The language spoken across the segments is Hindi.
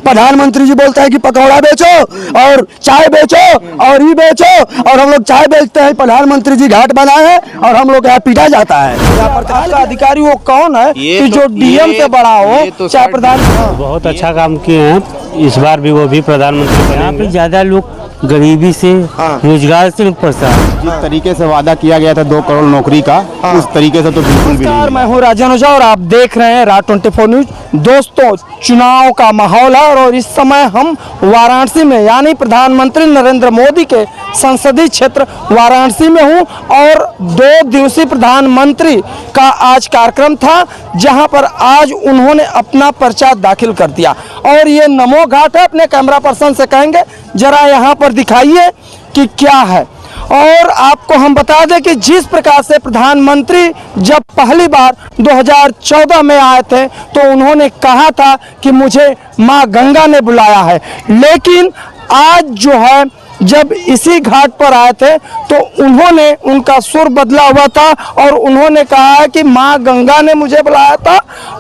प्रधानमंत्री जी बोलते हैं कि पकौड़ा बेचो और चाय बेचो और ये बेचो, और हम लोग चाय बेचते हैं। प्रधानमंत्री जी घाट बनाए हैं और हम लोग यहाँ पीटा जाता है। प्रधान का अधिकारी वो कौन है कि जो डीएम से बड़ा हो, चाहे प्रधान। बहुत अच्छा काम किए हैं इस बार भी, वो भी प्रधानमंत्री। यहाँ पे ज्यादा लोग गरीबी से रोजगार से परेशान। जिस तरीके से वादा किया गया था 2 करोड़ नौकरी का, उस तरीके से तो बिल्कुल भी नहीं। मैं हूँ राजन ओझा और आप देख रहे हैं राज 24 न्यूज। दोस्तों, चुनाव का माहौल है और इस समय हम वाराणसी में यानी प्रधानमंत्री नरेंद्र मोदी के संसदीय क्षेत्र वाराणसी में हूँ और 2 दिवसीय प्रधानमंत्री का आज कार्यक्रम था, जहां पर आज उन्होंने अपना पर्चा दाखिल कर दिया। और ये नमो घाट है, अपने कैमरा पर्सन से कहेंगे जरा यहाँ पर दिखाइए कि क्या है। और आपको हम बता दें कि जिस प्रकार से प्रधानमंत्री जब पहली बार 2014 में आए थे तो उन्होंने कहा था कि मुझे मां गंगा ने बुलाया है, लेकिन आज जो है जब इसी घाट पर आए थे तो उन्होंने उनका सुर बदला हुआ था और उन्होंने कहा है कि माँ गंगा ने मुझे बुलाया था,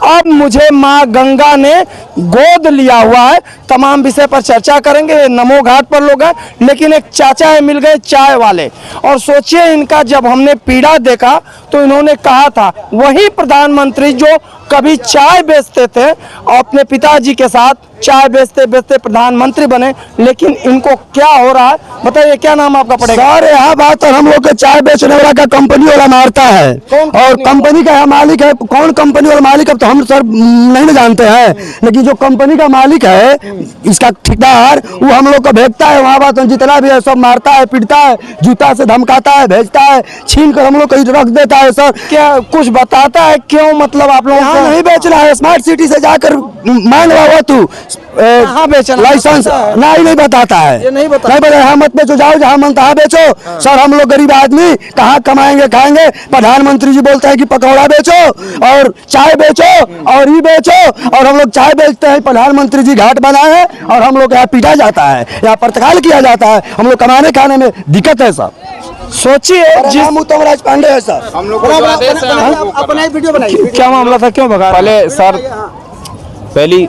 अब मुझे माँ गंगा ने गोद लिया हुआ है। तमाम विषय पर चर्चा करेंगे। नमो घाट पर लोग हैं, लेकिन एक चाचा है मिल गए चाय वाले, और सोचिए इनका जब हमने पीड़ा देखा तो इन्होंने कहा था वही प्रधानमंत्री जो कभी चाय बेचते थे और अपने पिताजी के साथ चाय बेचते बेचते प्रधानमंत्री बने, लेकिन इनको क्या हो रहा है बताइए। क्या नाम आपका पड़ेगा? सर यहाँ बात हम लोग के चाय बेचने वाला का कंपनी वाला मारता है और कंपनी का मालिक है। कौन कंपनी वाला मालिक है तो हम सर नहीं जानते हैं, लेकिन जो कंपनी का मालिक है इसका ठेकेदार वो हम लोग को भेजता है। वहाँ बात जितना भी है सब मारता है, पीटता है, जूता से धमकाता है, भेजता है, छीन कर हम लोग को रख देता है। सर क्या कुछ बताता है क्यों? मतलब आप लोग नहीं बेचना है, स्मार्ट सिटी से जाकर मांग रहा तू लाइसेंस नहीं बताता है। नहीं बताता यहाँ मत बेचो, जाओ जहाँ मन तहाँ बेचो। सर हम लोग गरीब आदमी कहाँ कमाएंगे खाएंगे। प्रधानमंत्री जी बोलते हैं कि पकौड़ा बेचो और चाय बेचो और ये बेचो, और हम लोग चाय बेचते हैं। प्रधानमंत्री जी घाट बनाए हैं और हम लोग यहाँ पीटा जाता है, यहाँ प्रतिकाल किया जाता है। हम लोग कमाने खाने में दिक्कत है सर। सोचिए उत्तम राज पांडे है सर। हम लोग अपना वीडियो बनाइए। क्या मामला था, क्यों भगा? पहले सर पहली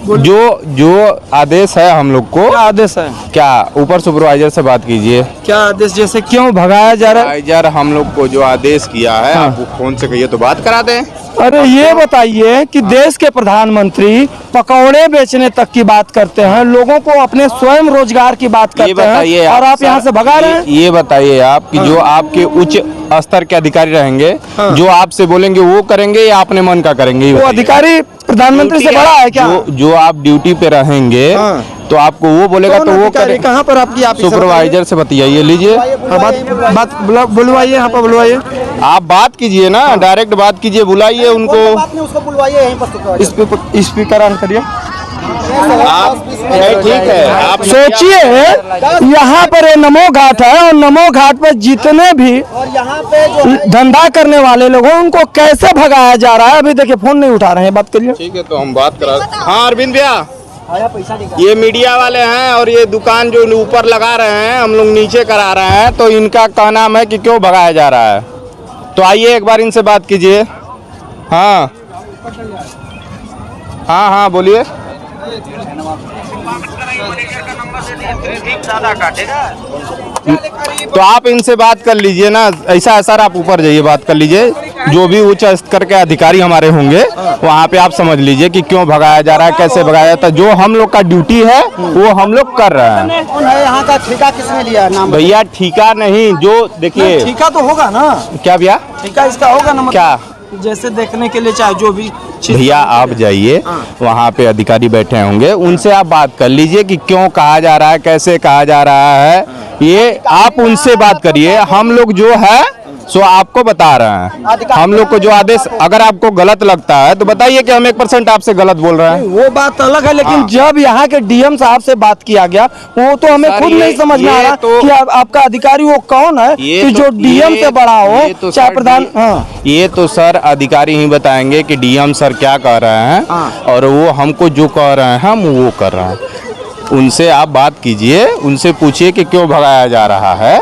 जो आदेश है हम लोग को, क्या आदेश है? क्या ऊपर सुपरवाइजर से बात कीजिए। क्या आदेश? जैसे क्यों भगाया जा रहा है? सुपरवाइजर हम लोग को जो आदेश किया है आप फोन से कहिए तो बात करा दें। अरे ये बताइए कि देश के प्रधानमंत्री पकौड़े बेचने तक की बात करते हैं, लोगों को अपने स्वयं रोजगार की बात करते हैं, और आप यहाँ से भगा रहे हैं। ये बताइए आप कि जो आपके उच्च स्तर के अधिकारी रहेंगे, जो आपसे बोलेंगे वो करेंगे या अपने मन का करेंगे? वो अधिकारी प्रधानमंत्री से बड़ा है क्या? जो आप ड्यूटी पे रहेंगे तो आपको वो बोलेगा तो वो करें। कहाँ पर आपकी सुपरवाइजर से बताइए, लीजिए बात बुलवाइए, यहाँ पर बुलवाइए। आप बात कीजिए ना, डायरेक्ट बात कीजिए, बुलाइए उनको। उसको बुलवाइए, यहीं पर स्पीकर ऑन करिए। आप ठीक है। आप सोचिए यहाँ पर नमो घाट है और नमो घाट पर जितने भी यहाँ पे धंधा करने वाले लोग हैं उनको कैसे भगाया जा रहा है। अभी देखिए फोन नहीं उठा रहे हैं, बात करिए। ठीक है तो हम बात करा। हाँ अरविंद भैया, ये मीडिया वाले हैं और ये दुकान जो ऊपर लगा रहे हैं हम लोग नीचे करा रहे हैं, तो इनका क्या नाम है कि क्यों भगाया जा रहा है? तो आइए एक बार इनसे बात कीजिए। हाँ हाँ हाँ बोलिए। तो आप इनसे बात कर लीजिए ना। ऐसा है सर, आप ऊपर जाइए, बात कर लीजिए। जो भी उच्च स्तर के अधिकारी हमारे होंगे वहाँ पे आप समझ लीजिए कि क्यों भगाया जा रहा है, कैसे भगाया जाता है। जो हम लोग का ड्यूटी है वो हम लोग कर रहे हैं। यहाँ का ठेका किसने लिया? नाम भैया ठेका नहीं, जो देखिए ठेका तो होगा ना। क्या भैया ठेका इसका होगा ना? क्या जैसे देखने के लिए चाहे जो भी भैया आप जाइए, वहाँ पे अधिकारी बैठे होंगे, उनसे आप बात कर लीजिए कि क्यों कहा जा रहा है, कैसे कहा जा रहा है। ये आप उनसे बात करिए। हम लोग जो है सो आपको बता रहे हैं। हम लोग को जो आदेश अगर आपको गलत लगता है तो बताइए कि हम 1% आपसे गलत बोल रहे हैं। वो बात अलग है, लेकिन जब यहाँ के डीएम साहब से बात किया गया वो तो हमें खुद नहीं समझ में आ रहा कि आपका अधिकारी वो कौन है कि जो डीएम से बड़ा हो, चाहे प्रधान। ये तो सर अधिकारी ही बताएंगे कि डीएम सर क्या कह रहे हैं, और वो हमको जो कह रहे हैं हम वो कर रहे हैं। उनसे आप बात कीजिए, उनसे पूछिए कि क्यों भगाया जा रहा है।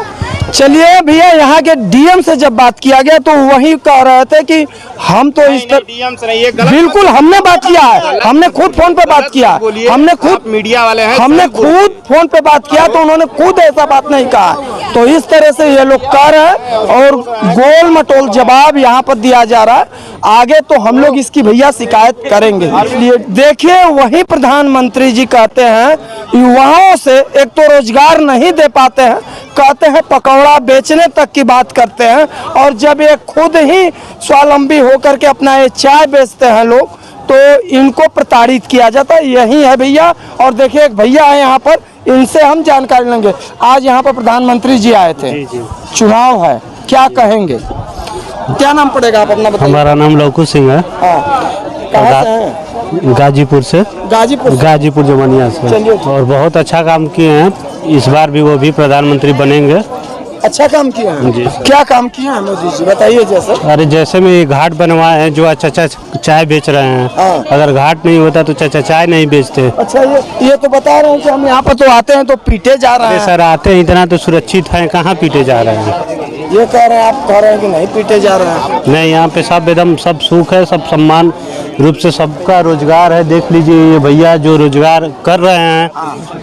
चलिए भैया, यहाँ के डीएम से जब बात किया गया तो वही कह रहे थे कि हम तो इस तरह बिल्कुल हमने बात किया है, हमने खुद फोन पे बात किया, हमने खुद मीडिया वाले हैं, हमने खुद फोन पे बात किया तो उन्होंने खुद ऐसा बात नहीं कहा। तो इस तरह से ये लोग कह रहे हैं और गोल मटोल जवाब यहाँ पर दिया जा रहा है। आगे तो हम लोग इसकी भैया शिकायत करेंगे। इसलिए देखिए, वही प्रधानमंत्री जी कहते हैं युवाओं से एक तो रोजगार नहीं दे पाते हैं, कहते हैं पकौड़ा बेचने तक की बात करते हैं, और जब ये खुद ही स्वावलंबी होकर के अपना ये चाय बेचते हैं लोग तो इनको प्रताड़ित किया जाता है। यही है भैया। और देखिए एक भैया है यहाँ पर, इनसे हम जानकारी लेंगे। आज यहाँ पर प्रधानमंत्री जी आए थे, चुनाव है, क्या कहेंगे? क्या नाम पड़ेगा, आप अपना बताइए। हमारा नाम लौकू सिंह है। कहाँ से हैं? गाजीपुर से। गाजीपुर जमनिया से। चलिए। और बहुत अच्छा काम किए हैं, इस बार भी वो भी प्रधानमंत्री बनेंगे। अच्छा काम किया है जी। क्या काम किया है मोदी जी, बताइए। जैसे अरे जैसे में ये घाट बनवाए हैं, जो अच्छा चाय बेच रहे हैं, अगर घाट नहीं होता तो चाचा चाय नहीं बेचते। अच्छा, ये तो बता रहे हैं कि हम यहाँ पर तो आते हैं तो पीटे जा रहे हैं। सर आते हैं इतना तो सुरक्षित है, कहाँ पीटे जा रहे हैं? ये कह रहे हैं, आप कह रहे हैं कि नहीं पीटे जा रहे हैं। नहीं, यहाँ पे सब एकदम सब सुख है, सब सम्मान रूप से सबका रोजगार है। देख लीजिए ये भैया जो रोजगार कर रहे हैं,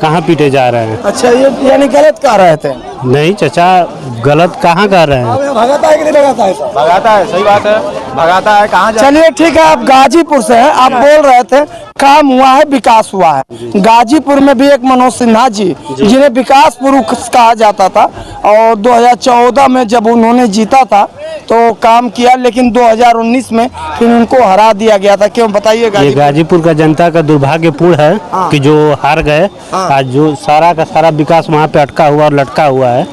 कहाँ पीटे जा रहे हैं? अच्छा, ये यानी गलत कह रहे थे? नहीं चाचा, गलत कहाँ कर रहे हैं? भगाता है कि नहीं भगाता है? भगाता है, सही बात है, भगाता है। कहाँ चलिए ठीक है, आप गाजीपुर से हैं, आप बोल रहे थे काम हुआ है, विकास हुआ है। गाजीपुर में भी एक मनोज सिन्हा जी जिन्हें विकास पुरुष कहा जाता था, और 2014 में जब उन्होंने जीता था तो काम किया, लेकिन 2019 में फिर उनको हरा दिया गया था। क्यों, बताइएगा। ये गाजीपुर का जनता का दुर्भाग्यपूर्ण है कि जो हार गए। आज जो सारा का सारा विकास वहाँ पे अटका हुआ और लटका हुआ है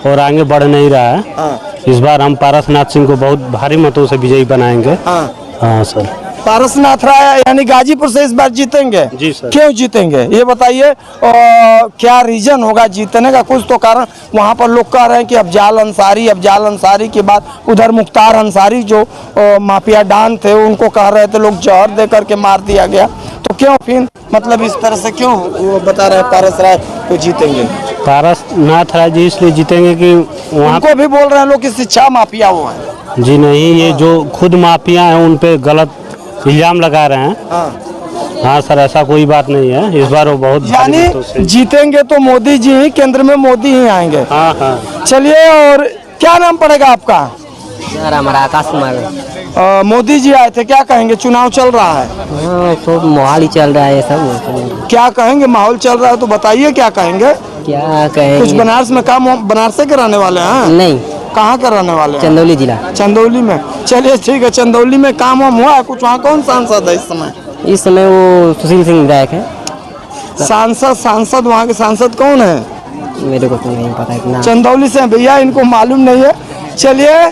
और आगे बढ़ नहीं रहा है। इस बार हम पारसनाथ सिंह को बहुत भारी मतों से विजयी बनाएंगे। हाँ सर। पारसनाथ राय यानी गाजीपुर से इस बार जीतेंगे? जी सर। क्यों जीतेंगे ये बताइए, क्या रीजन होगा जीतने का? कुछ तो कारण। वहाँ पर लोग कह रहे हैं कि अफजाल अंसारी के बाद उधर मुख्तार अंसारी जो माफिया डॉन थे उनको कह रहे थे लोग जहर दे करके मार दिया गया। तो क्यों फिर मतलब इस तरह से क्यों वो बता रहे हैं पारस राय को जीतेंगे? पारसनाथ राय जी इसलिए जीतेंगे कि वहाँ को भी बोल रहे हैं लोग कि शिक्षा माफिया वो है। जी नहीं, ये जो खुद माफिया हैं उन पे गलत इल्जाम लगा रहे हैं। हाँ सर, ऐसा कोई बात नहीं है। इस बार वो बहुत यानी जीतेंगे तो मोदी जी ही, केंद्र में मोदी ही आएंगे। हाँ। चलिए, और क्या नाम पड़ेगा आपका? सर हमारा आकाश कुमार। मोदी जी आए थे, क्या कहेंगे? चुनाव चल रहा है। हाँ, तो माहौल ही चल रहा है सब। क्या कहेंगे? माहौल चल रहा है तो बताइए क्या कहेंगे? क्या कहेंगे? कुछ बनारस में काम, बनारस से कराने वाले हैं? नहीं। कहाँ कराने वाले हैं? चंदौली जिला। चंदौली में। चलिए ठीक है, चंदौली में काम वाम हुआ है कुछ? वहाँ कौन सांसद है इस समय? इस समय वो सुशील सिंह विधायक है। सांसद वहाँ के सांसद कौन है? मेरे को तो नहीं पता इतना। चंदौली से भैया, इनको मालूम नहीं है। चलिए,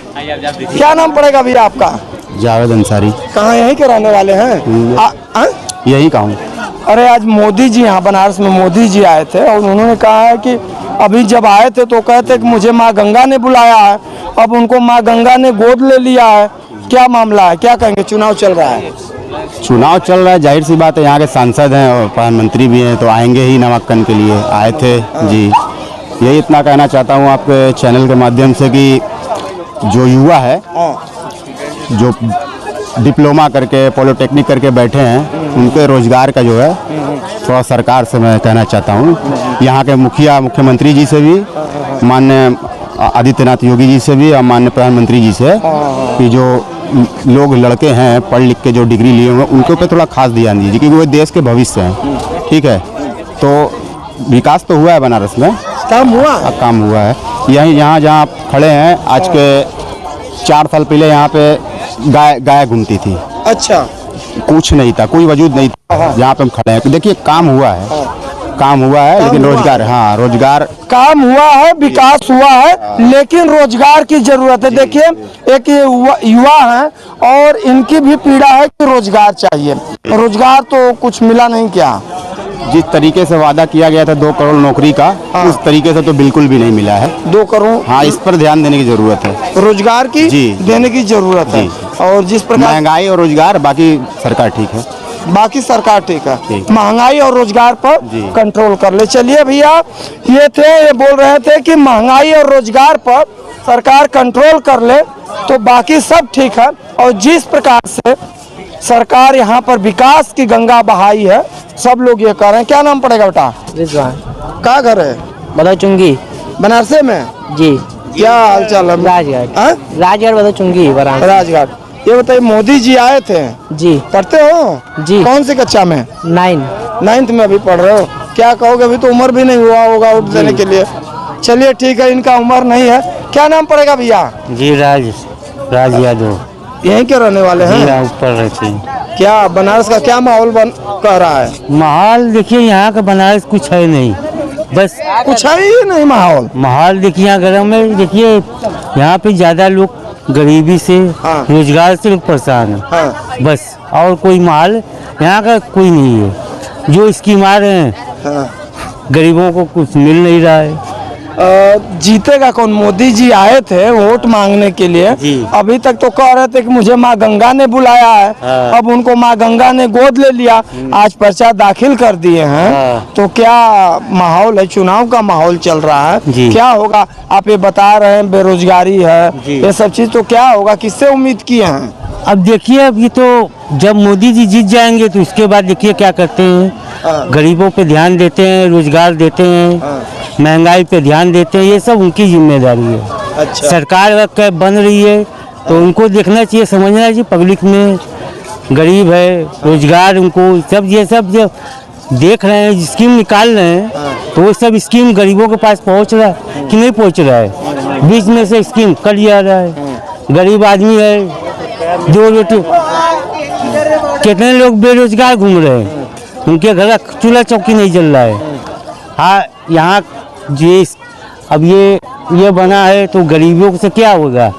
क्या नाम पड़ेगा भैया आपका? जावेद अंसारी। कहाँ यहीं के रहने वाले हैं? यही कहूँ। अरे आज मोदी जी यहाँ बनारस में मोदी जी आए थे और उन्होंने कहा है कि अभी जब आए थे तो कहते कि मुझे माँ गंगा ने बुलाया है, अब उनको माँ गंगा ने गोद ले लिया है। क्या मामला है, क्या कहेंगे? चुनाव चल रहा है। चुनाव चल रहा है, जाहिर सी बात है, यहाँ के सांसद हैं और प्रधानमंत्री भी हैं तो आएंगे ही नामांकन के लिए आए थे। जी, यही इतना कहना चाहता हूँ आपके चैनल के माध्यम से कि जो युवा है, जो डिप्लोमा करके पॉलिटेक्निक करके बैठे हैं, उनके रोजगार का जो है थोड़ा सरकार से मैं कहना चाहता हूँ, यहाँ के मुख्यमंत्री जी से भी, माननीय आदित्यनाथ योगी जी से भी और माननीय प्रधानमंत्री जी से, कि जो लोग लड़के हैं पढ़ लिख के जो डिग्री लिए हुए उनके ऊपर थोड़ा खास ध्यान दीजिए, क्योंकि वो देश के भविष्य हैं। ठीक है, तो विकास तो हुआ है बनारस में, काम हुआ है। यहीं यहाँ जहाँ आप खड़े हैं, आज के 4 साल पहले यहाँ पे गाय घूमती थी। अच्छा, कुछ नहीं था, कोई वजूद नहीं था। जहाँ पे हम खड़े हैं, देखिए काम हुआ है, लेकिन रोजगार, हाँ रोजगार काम हुआ है, विकास हुआ है, लेकिन रोजगार की जरूरत है। देखिए, एक युवा हैं और इनकी भी पीड़ा है कि रोजगार चाहिए। रोजगार तो कुछ मिला नहीं क्या? जिस तरीके से वादा किया गया था 2 करोड़ नौकरी का, उस तरीके से तो बिल्कुल भी नहीं मिला है। 2 करोड़, हाँ, इस पर ध्यान देने की जरूरत है। रोजगार की जी देने की जरूरत है। और जिस प्रकार महंगाई और रोजगार, बाकी सरकार ठीक है। बाकी सरकार ठीक है, ठीक। महंगाई और रोजगार पर जी। कंट्रोल कर ले। चलिए भैया, ये बोल रहे थे कि महंगाई और रोजगार पर सरकार कंट्रोल कर ले तो बाकी सब ठीक है। और जिस प्रकार से सरकार यहाँ पर विकास की गंगा बहाई है, सब लोग ये कह रहे हैं। क्या नाम पड़ेगा बेटा? रिजवान। कहाँ घर है? बदाचुंगी। बनारसे में? जी। क्या हाल चाल है? राजघाट। हाँ? राजघाट बदाचुंगी वाराणसी। राजघाट। ये बताइए, मोदी जी आए थे, जी। पढ़ते हो? जी। कौन सी कक्षा में? 9। में अभी पढ़ रहे हो? क्या कहोगे, अभी तो उम्र भी नहीं हुआ होगा वोट देने के लिए। चलिए ठीक है, इनका उम्र नहीं है। क्या नाम पड़ेगा भैया? जी राज यादव। यहीं के रहने वाले हैं? ऊपर रहते हैं। क्या बनारस का क्या माहौल बन कह रहा है? माहौल देखिए, यहाँ का बनारस कुछ है नहीं, बस कुछ है ही नहीं माहौल। माहौल देखिए यहाँ गर्म है। देखिए यहाँ पे ज्यादा लोग गरीबी से, हाँ। रोजगार से लोग परेशान है। हाँ। बस, और कोई माहौल यहाँ का कोई नहीं है। जो स्कीम आ रहे हैं, हाँ। गरीबों को कुछ मिल नहीं रहा है। जीतेगा कौन? मोदी जी आए थे वोट मांगने के लिए, जी। अभी तक तो कह रहे थे कि मुझे माँ गंगा ने बुलाया है। हाँ। अब उनको माँ गंगा ने गोद ले लिया, आज पर्चा दाखिल कर दिए हैं। हाँ। तो क्या माहौल है? चुनाव का माहौल चल रहा है, जी। क्या होगा? आप ये बता रहे हैं बेरोजगारी है, जी। ये सब चीज, तो क्या होगा? किससे उम्मीद किए हैं? अब देखिए, अब ये तो जब मोदी जी जीत जाएंगे तो इसके बाद देखिए क्या करते हैं। हाँ। गरीबों पे ध्यान देते हैं, रोजगार देते हैं, महंगाई पे ध्यान देते हैं, ये सब उनकी जिम्मेदारी है। अच्छा। सरकार अगर बन रही है तो उनको देखना चाहिए, समझना चाहिए पब्लिक में गरीब है, रोजगार उनको सब ये सब जो देख रहे हैं, स्कीम निकाल रहे हैं, तो वो सब स्कीम गरीबों के पास पहुंच रहा है कि नहीं पहुंच रहा है? बीच में से स्कीम कट जा रहा है। गरीब आदमी है, 2 रोटी, कितने लोग बेरोजगार घूम रहे हैं, उनके घर चूल्हा चौकी नहीं जल रहा है। हाँ, यहाँ अब ये बना है तो गरीबों से क्या होगा?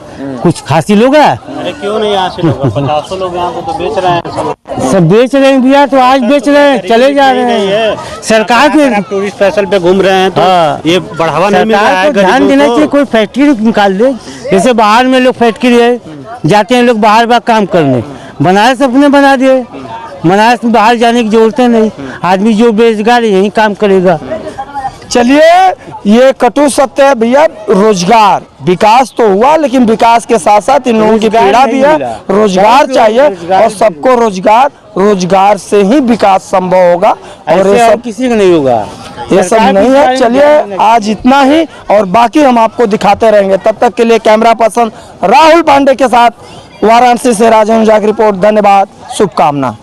कुछ हासिल होगा? अरे क्यों नहीं हासिल होगा? 50 लोग यहाँ को तो बेच रहे हैं, सब बेच रहे हैं भैया, तो आज बेच रहे हैं, चले जा रहे हैं। सरकार के आप टूरिस्ट स्पेशल पे घूम रहे हैं तो हाँ। ये बढ़ावा नहीं मिल रहा सरकार है को ध्यान देना चाहिए, कोई फैक्ट्री निकाल दे। जैसे बाहर में लोग फैक्ट्री है, जाते हैं लोग बाहर काम करने, बनारस अपने बना दिए। बनारस में बाहर जाने की जरूरत नहीं, आदमी जो बेरोजगार है यही काम करेगा। चलिए, ये कटु सत्य है भैया। रोजगार विकास तो हुआ, लेकिन विकास के साथ साथ इन लोगों की पीड़ा भी है। रोजगार चाहिए और सबको रोजगार से ही विकास संभव होगा, और ये सब किसी का नहीं होगा, ये सब नहीं है। चलिए, आज इतना ही, और बाकी हम आपको दिखाते रहेंगे। तब तक के लिए कैमरा पर्सन राहुल पांडे के साथ वाराणसी से राजेंद्र जाग रिपोर्ट। धन्यवाद, शुभकामना।